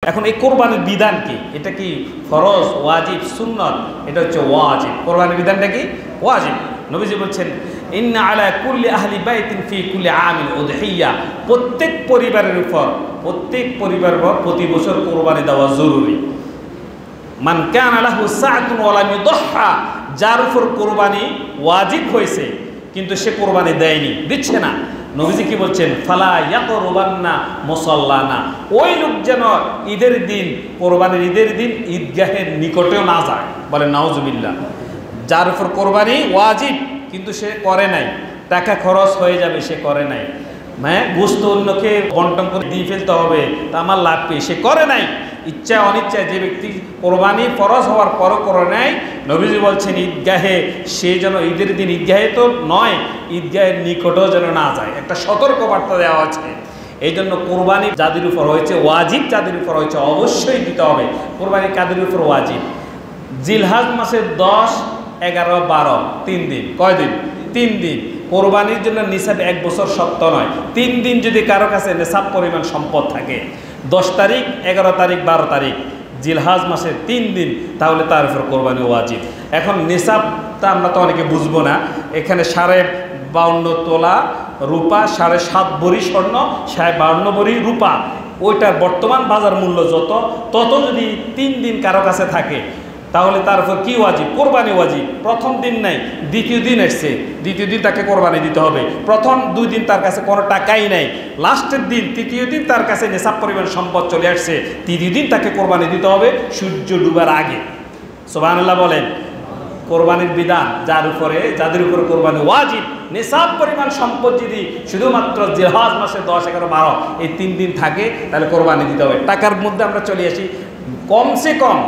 এখন এই কোরবানির বিধান কি? এটা কি ফরজ, ওয়াজিব, সুন্নত? এটা হচ্ছে ওয়াজিব। কোরবানির বিধানটা কি? ওয়াজিব। নবীজি বলছেন ইন্না আলা কুল্লি আহলি বাইতিন ফি কুল্লি আমিন উদহিয়া, প্রত্যেক পরিবারের উপর প্রতি বছর কোরবানি দেওয়া জরুরি। মান কানা লাহু সাআতুন ওয়া লাম ইউদহা, যার উপর কোরবানি ওয়াজিব হয়েছে কিন্তু সে কোরবানি দেয়নি, দিচ্ছে না, নবীজি কি বলছেন? ফালা ইয়াকরুবান্না মুসাল্লানা, ওই লোক যেন ঈদের দিন, কোরবানির ঈদের দিন ঈদগাহের নিকটেও না যায়। বলে নাউজুবিল্লাহ। যার উপর কোরবানি ওয়াজিব কিন্তু সে করে নাই, টাকা খরচ হয়ে যাবে, সে করে নাই, হ্যাঁ গোস্ত অন্যকে বন্টন করে দিয়ে ফেলতে হবে, তা আমার লাভ পেয়ে সে করে নাই, ইচ্ছা অনিচ্ছায় যে ব্যক্তি কোরবানি ফরজ হওয়ার পরও করে নাই, নবীজি বলছেন ঈদগাহে সে যেন ঈদের দিন, ঈদগাহে তো নয়, ঈদগাহের নিকটেও যেন না যায়। একটা সতর্ক বার্তা দেওয়া আছে। এই জন্য কোরবানি যাদের উপর হয়েছে ওয়াজিব, যাদের উপর হয়েছে অবশ্যই দিতে হবে। কোরবানি কাদের উপর ওয়াজিব? জিলহাজ মাসের 10, 11, 12 3 দিন। কয় দিন? 3 দিন। কোরবানির জন্য নিসাব 1 বছর সত্য নয়, 3 দিন যদি কারো কাছে নিসাব পরিমাণ সম্পদ থাকে, 10 তারিখ, 11 তারিখ, 12 তারিখ জিলহাজ মাসের 3 দিন, তাহলে তার উপর কোরবানি ওয়াজিব। এখন নিসাবটা আমরা তো অনেকে বুঝবো না। এখানে 52.5 তোলা রূপা, 7.5 ভরি স্বর্ণ, 52 ভরি রূপা, ওইটার বর্তমান বাজার মূল্য তত যদি 3 দিন কারো কাছে থাকে, তাহলে তার উপর কি ওয়াজিব? কোরবানি ওয়াজিব। প্রথম দিন নাই, দ্বিতীয় দিন এসছে, দ্বিতীয় দিন তাকে কোরবানি দিতে হবে। প্রথম 2 দিন তার কাছে কোনো টাকাই নাই, লাস্টের দিন তৃতীয় দিন তার কাছে নেশাব পরিমাণ সম্পদ চলে আসছে, তৃতীয় দিন তাকে কোরবানি দিতে হবে সূর্য ডুবার আগে। সুবহানাল্লাহ বলেন। কোরবানির বিধান যাদের উপরে কোরবানি ওয়াজিব, নেশাব পরিমাণ সম্পদ যদি শুধুমাত্র জিলহজ মাসে 10, 11, 12 এই 3 দিন থাকে, তাহলে কোরবানি দিতে হবে। টাকার মধ্যে আমরা চলে আসি, কমসে কম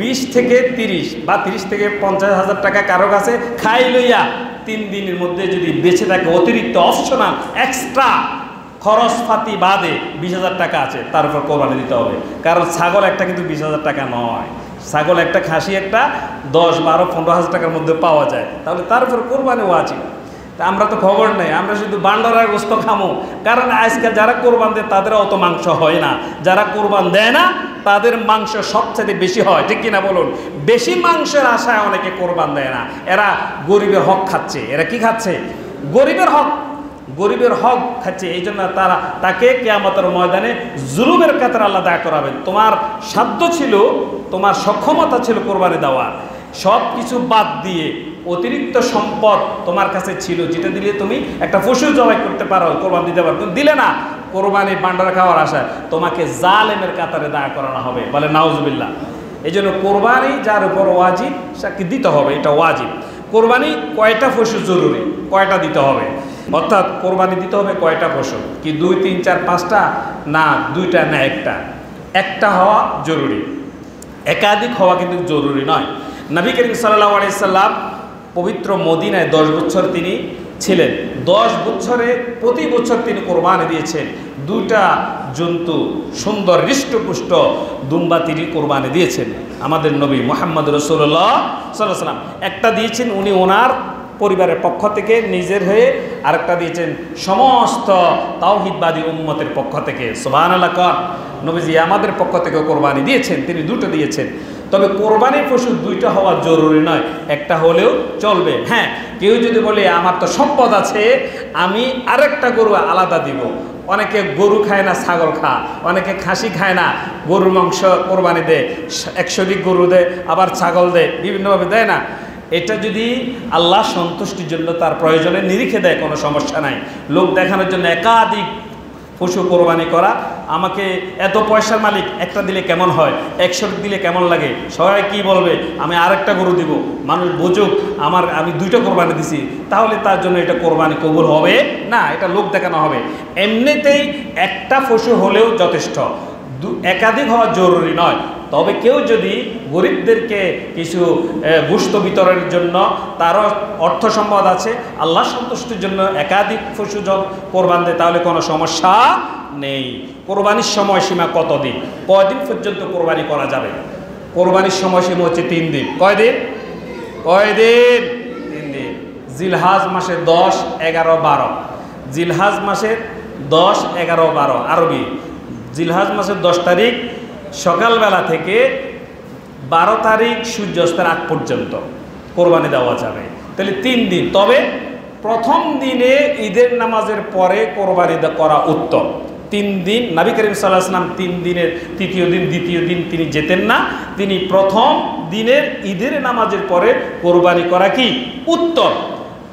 20 থেকে 30 বা 30 থেকে 50 হাজার টাকা কারো কাছে খাই লইয়া 3 দিনের মধ্যে যদি বেঁচে থাকে, অতিরিক্ত অপশনাল এক্সট্রা খরচ পাতি বাদে 20,000 টাকা আছে, তার উপর কোরবানি দিতে হবে। কারণ ছাগল একটা কিন্তু 20,000 টাকা নয়, ছাগল একটা, খাসি একটা 10, 12, 15 হাজার টাকার মধ্যে পাওয়া যায়, তাহলে তার উপর কোরবানি ওয়াজিব। তা আমরা তো খবর নেই, আমরা শুধু বান্ডারার গোস্ত খামো। কারণ আজকাল যারা কোরবান দেয় তাদের অত মাংস হয় না, যারা কোরবান দেয় না তাদের মাংস সবচেয়ে বেশি হয়, ঠিক কিনা বলুন? বেশি মাংসের আশায় অনেকে কোরবান দেয় না, এরা গরিবের হক খাচ্ছে। এরা কি খাচ্ছে? গরিবের হক খাচ্ছে। এই জন্য তাকে কিয়ামতের ময়দানে জুলুমের কাতারে আল্লাহ দাঁড় করাবেন। তোমার সাধ্য ছিল, তোমার সক্ষমতা ছিল কোরবানি দেওয়ার, সব কিছু বাদ দিয়ে অতিরিক্ত সম্পদ তোমার কাছে ছিল, যেটা দিলে তুমি একটা পশু জবাই করতে পারো, কোরবানি দিতে পারো, তুমি দিলে না। কোরবানি বান্ডারা খাওয়ার আশায় তোমাকে জালেমের কাতারে দাঁড় করানো হবে। বলে নাউজুবিল্লাহ। এই জন্য কোরবানি যার উপর ওয়াজিব তাকে দিতে হবে, এটা ওয়াজিব। কোরবানি কয়টা পশু জরুরি, কয়টা দিতে হবে, অর্থাৎ কোরবানি দিতে হবে কয়টা পশু? কি 2, 3, 4, 5টা? না 2টা, না একটা হওয়া জরুরি, একাধিক হওয়া কিন্তু জরুরি নয়। নবী করিম সাল্লাল্লাহু আলাইহি সাল্লাম পবিত্র মদিনায় 10 বছর তিনি ছিলেন। 10 বছরে প্রতি বছর তিনি কোরবানি দিয়েছেন। 2টা জন্তু, সুন্দর হৃষ্টপুষ্ট দুম্বা তিনি কোরবানি দিয়েছেন। আমাদের নবী মুহাম্মদ রাসূলুল্লাহ সাল্লাল্লাহু আলাইহি সাল্লাম একটা দিয়েছেন উনি ওনার পরিবারের পক্ষ থেকে নিজের হয়ে, আরেকটা দিয়েছেন সমস্ত তাওহীদবাদী উম্মতের পক্ষ থেকে। সুবহানাল্লাহ। নবীজি আমাদের পক্ষ থেকে কোরবানি দিয়েছেন, তিনি 2টো দিয়েছেন। তবে কোরবানির পশু 2টা হওয়া জরুরি নয়, একটা হলেও চলবে। হ্যাঁ, কেউ যদি বলে আমার তো সম্পদ আছে, আমি আরেকটা গরু আলাদা দিব। অনেকে গরু খায় না, ছাগল খায়, অনেকে খাসি খায় না, গরুর মাংস কোরবানি দেয়, 100 গরু দেয়, আবার ছাগল দেয়, বিভিন্নভাবে দেয় না। এটা যদি আল্লাহ সন্তুষ্টির জন্য তার প্রয়োজনে নিরিখে দেয়, কোনো সমস্যা নাই। লোক দেখানোর জন্য একাধিক পশু কোরবানি করা, আমাকে এত পয়সার মালিক, একটা দিলে কেমন হয়, 100 দিলে কেমন লাগে, সবাই কি বলবে, আমি আরেকটা গরু দিব, মানুষ বুঝুক আমি 2টা কোরবানি দিছি, তাহলে তার জন্য এটা কোরবানি কবুল হবে না, এটা লোক দেখানো হবে। এমনিতেই একটা পশু হলেও যথেষ্ট, একাধিক হওয়া জরুরি নয়। তবে কেউ যদি গরিবদেরকে কিছু গোশত বিতরণের জন্য, তারও অর্থ সম্পদ আছে, আল্লাহ সন্তুষ্টির জন্য একাধিক পশু কোরবান দেয়, তাহলে কোনো সমস্যা নেই। কোরবানির সময়সীমা কতদিন, কয়দিন পর্যন্ত কোরবানি করা যাবে? কোরবানির সময়সীমা হচ্ছে 3 দিন। কয়দিন? 3 দিন। জিলহাজ মাসের 10, 11, 12। জিলহাজ মাসের 10, 11, 12 আরবি। জিলহাজ মাসের 10 তারিখ সকালবেলা থেকে 12 তারিখ সূর্যাস্তের আগ পর্যন্ত কোরবানি দেওয়া যাবে, তাহলে 3 দিন। তবে প্রথম দিনে ঈদের নামাজের পরে কোরবানি করা উত্তম। 3 দিন নবী করিম সাল্লাল্লাহু আলাইহি ওয়াসাল্লাম 3 দিনের তৃতীয় দিন দ্বিতীয় দিন তিনি যেতেন না, তিনি প্রথম দিনের ঈদের নামাজের পরে কোরবানি করা কি উত্তম।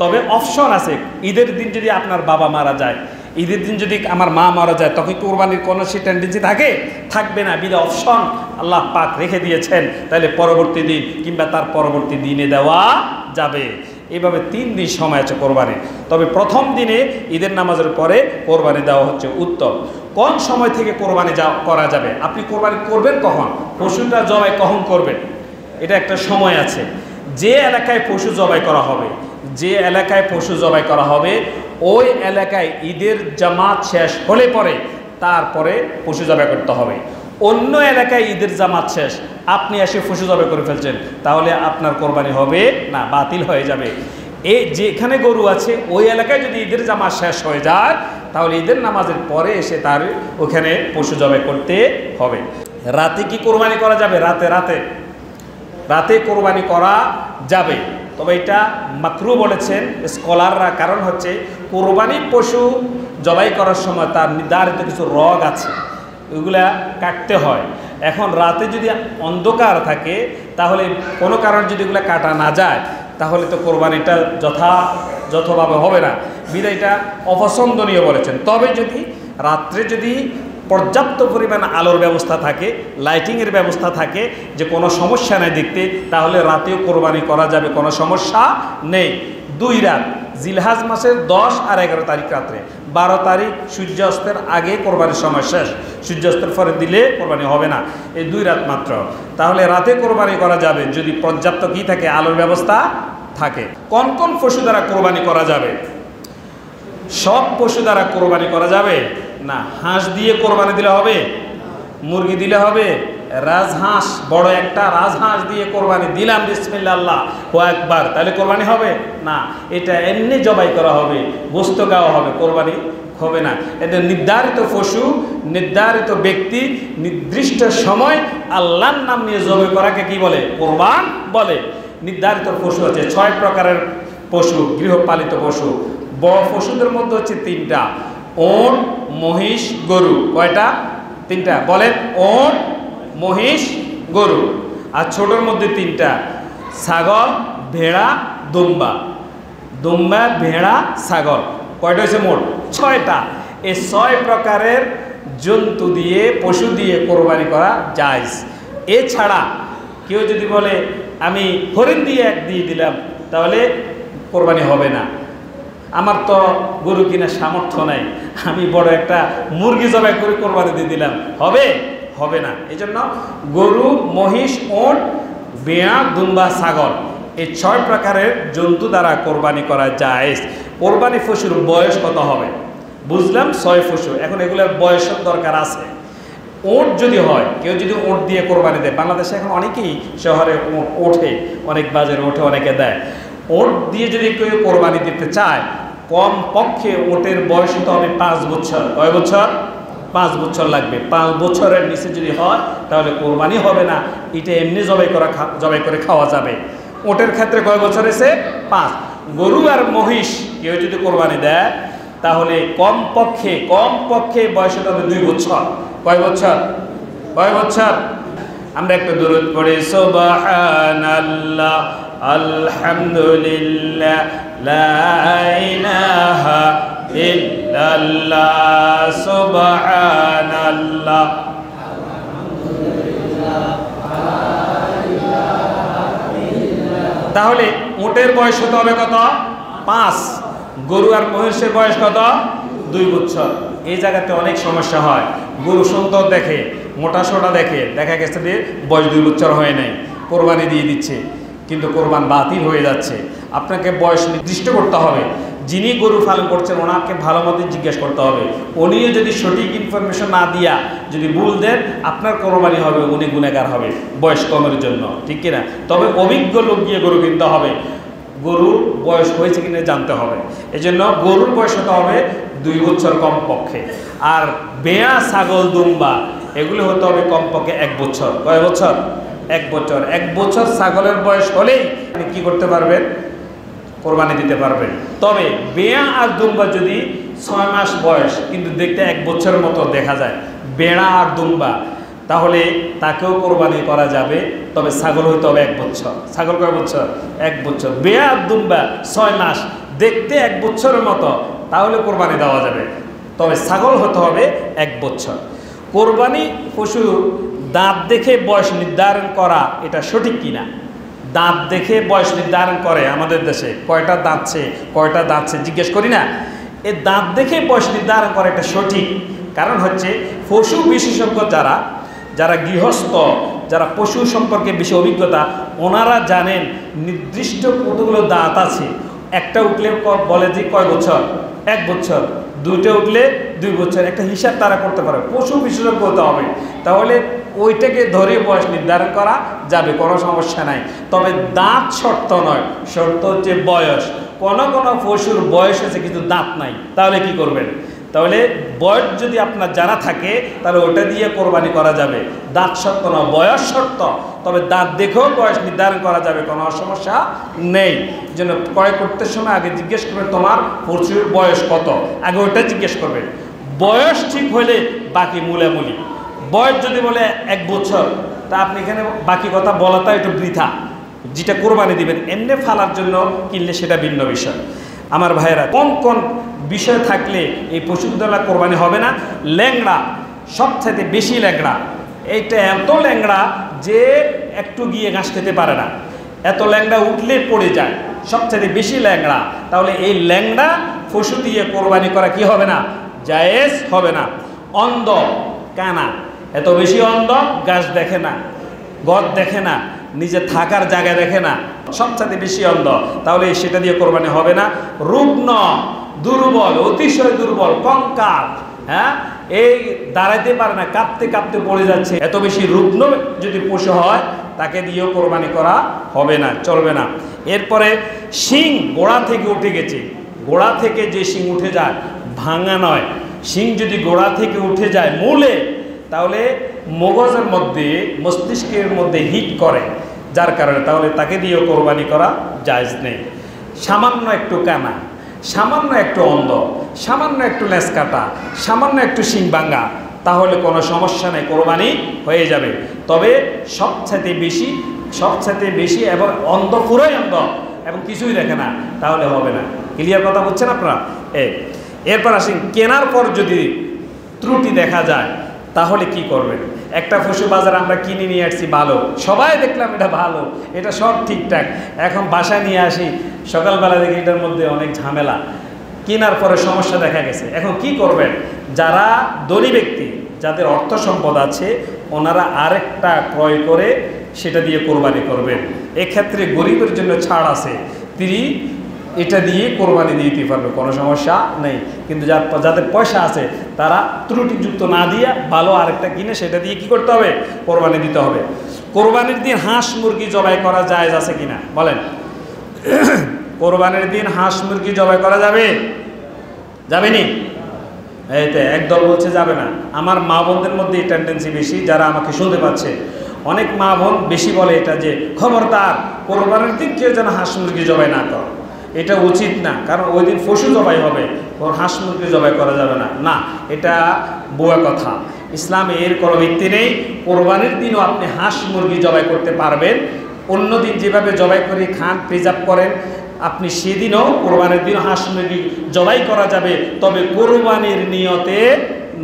তবে অপশন আছে, ঈদের দিন যদি আপনার বাবা মারা যায়, ঈদের দিন যদি আমার মা মারা যায়, তখন কোরবানির কোনো সে টেন্ডেন্সি থাকবে না। বিধে অপশন আল্লাহ পাক রেখে দিয়েছেন, তাহলে পরবর্তী দিন কিংবা তার পরবর্তী দিনে দেওয়া যাবে। এইভাবে 3 দিন সময় আছে কোরবানি। তবে প্রথম দিনে ঈদের নামাজের পরে কোরবানি দেওয়া হচ্ছে উত্তম। কোন সময় থেকে কোরবানি করা যাবে? আপনি কোরবানি করবেন কখন, পশুটা জবাই কখন করবেন, এটা একটা সময় আছে। যে এলাকায় পশু জবাই করা হবে, যে এলাকায় পশু জবাই করা হবে, ওই এলাকায় ঈদের জামাত শেষ হলে পরে তারপরে পশু জবাই করতে হবে। অন্য এলাকায় ঈদের জামাত শেষ, আপনি এসে পশু জবাই করে ফেলছেন, তাহলে আপনার কোরবানি হবে না, বাতিল হয়ে যাবে। এই যেখানে গরু আছে ওই এলাকায় যদি ঈদের জামাত শেষ হয়ে যায়, তাহলে ঈদের নামাজের পরে এসে তার ওখানে পশু জবাই করতে হবে। রাতে কি কোরবানি করা যাবে? রাতে কোরবানি করা যাবে, তবে এটা মাকরু বলেছেন স্কলাররা। কারণ হচ্ছে কোরবানি পশু জবাই করার সময় তার নির্ধারিত কিছু রগ আছে, ওইগুলা কাটতে হয়। এখন রাতে যদি অন্ধকার থাকে, তাহলে কোনো কারণ যদি এগুলো কাটা না যায়, তাহলে তো কোরবানিটা যথাযথভাবে হবে না, বিধায়টা অপছন্দনীয় বলেছেন। তবে যদি রাত্রে যদি পর্যাপ্ত পরিমাণ আলোর ব্যবস্থা থাকে, লাইটিংয়ের ব্যবস্থা থাকে, যে কোনো সমস্যা নেই দেখতে, তাহলে রাতেও কোরবানি করা যাবে, কোনো সমস্যা নেই। 2 রাত, জিলহাজ মাসের 10 আর 11 তারিখ রাত্রে, 12 তারিখ সূর্যাস্তের আগে কোরবানির সময় শেষ, সূর্যাস্তের পরে দিলে কোরবানি হবে না, এই 2 রাত মাত্র। তাহলে রাতে কোরবানি করা যাবে যদি পর্যাপ্ত কি থাকে, আলোর ব্যবস্থা থাকে। কোন কোন পশু দ্বারা কোরবানি করা যাবে? সব পশু দ্বারা কোরবানি করা যাবে না। হাঁস দিয়ে কোরবানি দিলে হবে, মুরগি দিলে হবে, রাজহাঁস, বড় একটা রাজহাঁস দিয়ে কোরবানি দিলাম বিসমিল্লাহ আল্লাহু আকবার, তাহলে কোরবানি হবে না। এটা এমনি জবাই করা হবে, গোশত গাওয়া হবে, কোরবানি হবে না। এটা নির্ধারিত পশু, নির্ধারিত ব্যক্তি, নির্দিষ্ট সময় আল্লাহর নাম নিয়ে জবাই করাকে কি বলে? কোরবান বলে। নির্ধারিত পশু আছে 6 প্রকারের পশু, গৃহপালিত পশু। বড় পশুদের মধ্যে হচ্ছে 3টা, ওট, মহিষ, গরু। কয়টা? 3টা। বলেন, ওট, মহিষ, গরু। আর ছোটোর মধ্যে 3টা, ছাগল, ভেড়া, দুম্বা। দুম্বা, ভেড়া, ছাগল। কয়টা হয়েছে মোট? 6টা। এই 6 প্রকারের জন্তু দিয়ে, পশু দিয়ে কোরবানি করা জায়েজ। এছাড়া কেউ যদি বলে আমি হরিণ দিয়ে দিয়ে দিলাম, তাহলে কোরবানি হবে না। আমার তো গরু কিনার সামর্থ্য নাই, আমি বড় একটা মুরগি জবাই করে কোরবানি দিয়ে দিলাম, হবে না। এই জন্য গরু, মহিষ, ওট, ভেড়া, দুম্বা, ছাগল, এই 6 প্রকারের জন্তু দ্বারা কোরবানি করা যায়। কোরবানি পশুর বয়স কত হবে? বুঝলাম 6 পশু, এখন এগুলোর বয়সের দরকার আছে। ওট যদি হয়, কেউ যদি ওট দিয়ে কোরবানি দেয়, বাংলাদেশে এখন অনেকেই শহরে ওঠে, অনেক বাজারে ওঠে, অনেকে দেয়। ওট দিয়ে যদি কেউ কোরবানি দিতে চায়, কম পক্ষে ওটের বয়স হতে হবে 5 বছর। কয় বছর? 5 বছর লাগবে। 5 বছরের নিচে যদি হয়, তাহলে কোরবানি হবে না, এটা এমনি জবাই করে খাওয়া যাবে। ওটের ক্ষেত্রে কয় বছর এসে? 5। গরু আর মহিষ কেউ যদি কোরবানি দেয়, তাহলে কম পক্ষে বয়স হতে হবে 2 বছর। কয় বছর? আমরা একটু দুরূদ পড়ি, সুবহানাল্লাহ, আলহামদুলিল্লাহ, লা ইলাহা ইল্লাল্লাহ, সুবহানাল্লাহ। তাহলে উটের বয়স হতে হবে কত? 5। গরু আর মহিষের বয়স কত? 2 বছর। এই জায়গাতে অনেক সমস্যা হয়। গরু সুন্দর দেখে, মোটা সোটা দেখে, দেখা গেছে যে বয়স 2 বছর হয় নাই, কোরবানি দিয়ে দিচ্ছে, কিন্তু কোরবান বাতিল হয়ে যাচ্ছে। আপনাকে বয়স নির্দিষ্ট করতে হবে। যিনি গরু পালন করছেন ওনাকে ভালো মতো জিজ্ঞেস করতে হবে। উনিও যদি সঠিক ইনফরমেশন না দিয়া যদি ভুল দেন, আপনার কোরবানি হবে, উনি গুনেগার হবে বয়স কমের জন্য, ঠিক কিনা? তবে অভিজ্ঞ লোক গিয়ে গরু কিনতে হবে, গরুর বয়স হয়েছে কিনা জানতে হবে। এই জন্য গরুর বয়স হতে হবে 2 বছর কমপক্ষে। আর ভেড়া, ছাগল, দুম্বা এগুলো হতে হবে কমপক্ষে 1 বছর। কয় বছর? 1 বছর। 1 বছর ছাগলের বয়স হলেই আপনি কি করতে পারবেন? কোরবানি দিতে পারবেন। তবে বেড়া আর দুম্বা যদি 6 মাস বয়স কিন্তু দেখতে 1 বছরের মতো দেখা যায়, বেড়া আর দুম্বা, তাহলে তাকেও কোরবানি করা যাবে। তবে ছাগল হইতে হবে 1 বছর। ছাগল কয় বছর? 1 বছর। বেড়া আর দুম্বা 6 মাস দেখতে 1 বছরের মতো, তাহলে কোরবানি দেওয়া যাবে। তবে ছাগল হতে হবে 1 বছর। কোরবানি পশু দাঁত দেখে বয়স নির্ধারণ করা এটা সঠিক কিনা? দাঁত দেখে বয়স নির্ধারণ করে আমাদের দেশে, কয়টা দাঁতছে জিজ্ঞেস করি না, এই দাঁত দেখে বয়স নির্ধারণ করে এটা সঠিক। কারণ হচ্ছে পশু বিশেষজ্ঞ যারা গৃহস্থ, যারা পশু সম্পর্কে বেশি অভিজ্ঞতা, ওনারা জানেন নির্দিষ্ট কতগুলো দাঁত আছে। একটা উঠলে বলে যে কয় বছর? 1 বছর। 2টা উঠলে 2 বছর। একটা হিসাব তারা করতে পারে। পশু বিশেষজ্ঞ হতে হবে, তাহলে ওইটাকে ধরে বয়স নির্ধারণ করা যাবে, কোনো সমস্যা নাই। তবে দাঁত শর্ত নয়, শর্ত হচ্ছে বয়স। কোনো পশুর বয়স আছে কিন্তু দাঁত নাই, তাহলে কি করবেন? তাহলে বয়স যদি আপনার জানা থাকে তাহলে ওটা দিয়ে কোরবানি করা যাবে। দাঁত শর্ত নয়, বয়স শর্ত। তবে দাঁত দেখেও বয়স নির্ধারণ করা যাবে, কোনো সমস্যা নেই। জন্য ক্রয় করতে সময় আগে জিজ্ঞেস করবেন তোমার পশুর বয়স কত, আগে ওটা জিজ্ঞেস করবেন। বয়স ঠিক হলে বাকি মূলামূলি। বয়স যদি বলে 1 বছর, তা আপনি এখানে বাকি কথা বলাটা একটু বৃথা। যেটা কোরবানি দিবেন এমনি ফালার জন্য কিনলে সেটা ভিন্ন বিষয়। আমার ভাইয়েরা, কোন বিষয় থাকলে এই পশুগুলা কোরবানি হবে না? ল্যাংড়া, সবচাইতে বেশি ল্যাংড়া। এইটা এত ল্যাংড়া যে একটু গিয়ে ঘাস খেতে পারে না, এত ল্যাংড়া উঠলে পড়ে যায়, সবচাইতে বেশি ল্যাংড়া। তাহলে এই ল্যাংড়া পশু দিয়ে কোরবানি করা কি হবে না? জায়েজ হবে না। অন্ধ, কানা, এত বেশি অন্ধ, গাছ দেখে না, গদ দেখে না, নিজে থাকার জায়গা দেখে না, সবচাইতে বেশি অন্ধ, তাহলে সেটা দিয়ে কোরবানি হবে না। রুগ্ন, দুর্বল, অতিশয় দুর্বল, কঙ্কাল, হ্যাঁ, এই দাঁড়াইতে পারে না, কাঁপতে কাঁপতে পড়ে যাচ্ছে, এত বেশি রুগ্ন যদি পশু হয় তাকে দিয়েও কোরবানি করা হবে না, চলবে না। এরপরে শিং গোড়া থেকে উঠে গেছে, গোড়া থেকে যে শিং উঠে যায়, ভাঙা নয়, শিং যদি গোড়া থেকে উঠে যায় মূলে, তাহলে মগজের মধ্যে, মস্তিষ্কের মধ্যে হিট করে, যার কারণে তাহলে তাকে দিয়েও কোরবানি করা জায়েজ নেই। সামান্য একটু কানা, সামান্য একটু অন্ধ, সামান্য একটু লেজ কাটা, সামান্য একটু শিং ভাঙা, তাহলে কোনো সমস্যা নেই, কোরবানি হয়ে যাবে। তবে সবচাইতে বেশি এবং অন্ধ, পুরোই অন্ধ এবং কিছুই দেখে না, তাহলে হবে না। ক্লিয়ার কথা বুঝছেন আপনারা? এরপর আসেন, কেনার পর যদি ত্রুটি দেখা যায় তাহলে কি করবেন? একটা পশু বাজারে আমরা কিনে নিয়ে আসছি ভালো, সবাই দেখলাম এটা ভালো, এটা সব ঠিকঠাক, এখন বাসায় নিয়ে আসি, সকালবেলা দেখি এটার মধ্যে অনেক ঝামেলা, কেনার পরে সমস্যা দেখা গেছে। এখন কি করবেন? যারা ধনী ব্যক্তি, যাদের অর্থ সম্পদ আছে, ওনারা আরেকটা ক্রয় করে সেটা দিয়ে কোরবানি করবেন। এক্ষেত্রে গরিবের জন্য ছাড় আছে, তিনি এটা দিয়ে কোরবানি দিতে পারবে, কোনো সমস্যা নেই। কিন্তু যাদের পয়সা আছে তারা ত্রুটিযুক্ত না দিয়ে ভালো আরেকটা কিনে সেটা দিয়ে কি করতে হবে? কোরবানি দিতে হবে। কোরবানির দিন হাঁস মুরগি জবাই করা জায়েজ আছে কিনা বলেন? কোরবানির দিন হাঁস মুরগি জবাই করা যাবে? যাবেনি? এইতে একদল বলছে যাবে না। আমার মা বোনদের মধ্যে এই টেন্ডেন্সি বেশি, যারা আমাকে শুনতে পাচ্ছে, অনেক মা বোন বেশি বলে এটা যে খবরদার কোরবানির দিন কেউ যেন হাঁস মুরগি জবাই না করে, এটা উচিত না, কারণ ওই দিন পশু জবাই হবে, ওর হাঁস মুরগি জবাই করা যাবে না। না, এটা বুয়া কথা। ইসলামে এর কোনো ভিত্তি নেই। কোরবানির দিনও আপনি হাঁস মুরগি জবাই করতে পারবেন। অন্য দিন যেভাবে জবাই করে খান, প্রিজার্ভ করেন, আপনি সেদিনও কোরবানির দিন হাঁস মুরগি জবাই করা যাবে, তবে কোরবানির নিয়তে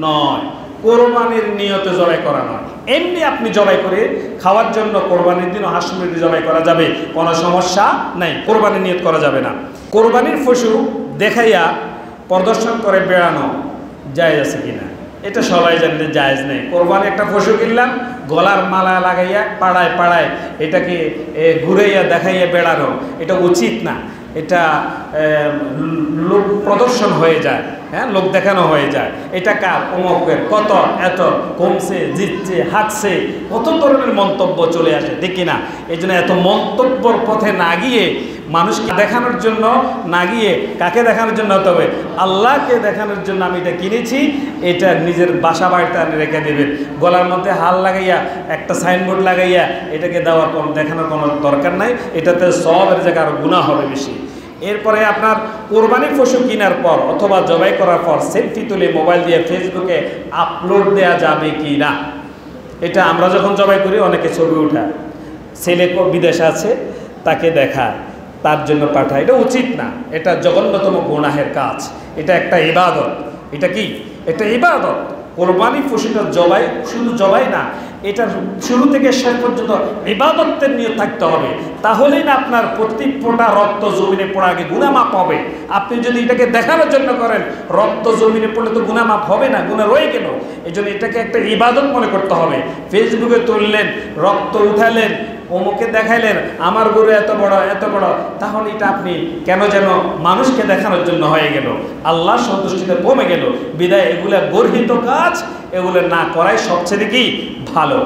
নয়, কোরবানির নিয়তে জবাই করা নয়। এমনি আপনি জবাই করে খাওয়ার জন্য কোরবানির দিনও হাঁস মুরগি জবাই করা যাবে, কোনো সমস্যা নাই, কোরবানির নিয়ত করা যাবে না। কোরবানির পশু দেখাইয়া প্রদর্শন করে বেড়ানো জায়েজ আছে কিনা? এটা সবাই জানলে জায়েজ নেই। কোরবানি একটা পশু কিনলাম, গলার মালা লাগাইয়া পাড়ায় পাড়ায় এটাকে ঘুরাইয়া দেখাইয়া বেড়ানো, এটা উচিত না। এটা লোক প্রদর্শন হয়ে যায়, হ্যাঁ, লোক দেখানো হয়ে যায়। এটা কার? অমুকের, কত, এত কমছে, জিতছে, হাঁটছে, কত ধরনের মন্তব্য চলে আসে, দেখি না? এই জন্য এত মন্তব্যর পথে না গিয়ে মানুষকে দেখানোর জন্য না গিয়ে কাকে দেখানোর জন্য হতে হবে? আল্লাহকে দেখানোর জন্য আমি এটা কিনেছি, এটা নিজের বাসা বাড়িতে আপনি রেখে দেবেন। গলার মধ্যে হাল লাগাইয়া একটা সাইনবোর্ড লাগাইয়া এটাকে দেওয়ার কোনো দেখানোর কোনো দরকার নাই। এটাতে সবের জায়গায় আরও গুনাহ হবে বেশি। এরপরে আপনার কোরবানির পশু কেনার পর অথবা জবাই করার পর সেলফি তুলে মোবাইল দিয়ে ফেসবুকে আপলোড দেওয়া যাবে কি না? এটা আমরা যখন জবাই করি অনেকে ছবি উঠায়, ছেলে বিদেশে আছে তাকে দেখায়, তার জন্য পাঠায়। এটা উচিত না, এটা জঘন্যতম গুনাহের কাজ। এটা একটা ইবাদত। এটা কি? এটা ইবাদত। কোরবানি পশুটা জবাই শুধু জবাই না, এটা শুরু থেকে শেষ পর্যন্ত ইবাদতের নিয়ে থাকতে হবে। তাহলেই না আপনার প্রতি ফোঁটা রক্ত জমিনে পড়া আগে গুনাহ মাপ হবে। আপনি যদি এটাকে দেখানোর জন্য করেন, রক্ত জমিনে পড়লে তো গুনাহ মাপ হবে না, গুনাহ রয়ে গেল। এই জন্য এটাকে একটা ইবাদত মনে করতে হবে। ফেসবুকে তুললেন, রক্ত উঠালেন, অমুকে দেখাইলেন আমার গরু এত বড় এত বড়, তাহলে এটা আপনি কেন যেন মানুষকে দেখানোর জন্য হয়ে গেল, আল্লাহ সন্তুষ্টিতে কমে গেল। বিদায় এগুলা গর্হিত কাজ, এগুলো না করাই সবচেয়ে কি ভালো।